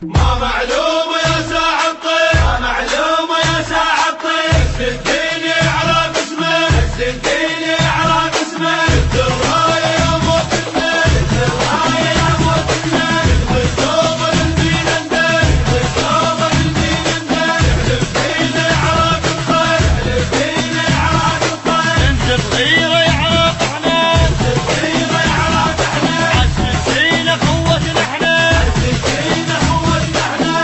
ما معلوم يا ساعة الطير، ما معلوم يا ساعة الطير، الدين على قسمه، الدين على قسمه، الدراية يا موطننا، الدراية يا موطننا، الصوب الدين ندر، الصوب الدين ندر، الدين على قسمه، الدين على قسمه، انت صغير يعرف احنا، انت صغير يعرف احنا، عالسكينة قوتنا احنا، عالسكينة قوتنا احنا،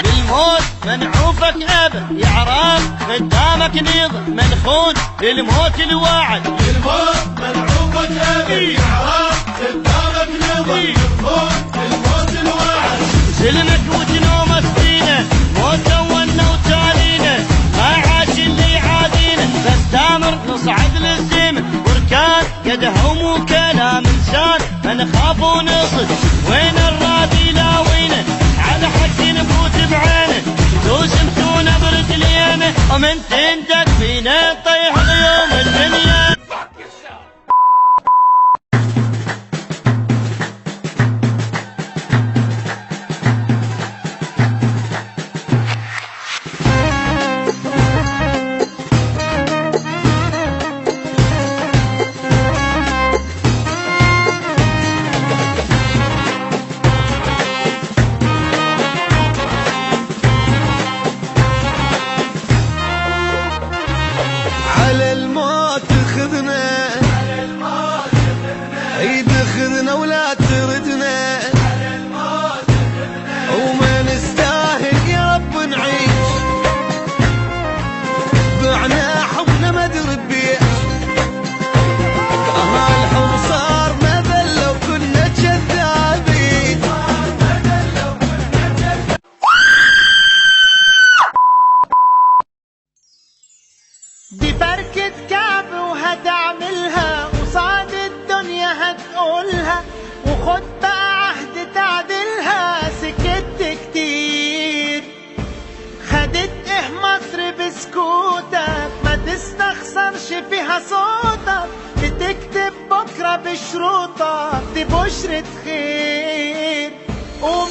للموت منعوفك ابد يعرف قدامك نيض منخون للموت الواعد، للموت منعوفك ابد يعرف قدامك نيض منخون للموت الواعد، سلمك وجنوم سنينه موت ولنا وتالينا ما عاش اللي يعادينا بس دامر نصعد للزمن وركان قدهم وكلام انسان ما نخاف ونصد وين الرادي لاوينا على حق نفوت بعينه لو سمتونا برجلينا ومن تندك فينا طيح غيوم الدنيا. على الموت تاخذنا، عيد خذنا ولا تردنا، وما نستاهل يا رب نعيش، ضعنا حبنا ما ادري بيش، الحب صار مذل لو كنا كذابين. دي بركة كعب وهتعملها قصاد الدنيا هتقولها وخد بقى عهد تعدلها سكت كتير خدت ايه مصر بسكوتك ما تستخسرش فيها صوتك بتكتب بكرة بشروطك دي بشرة خير قوم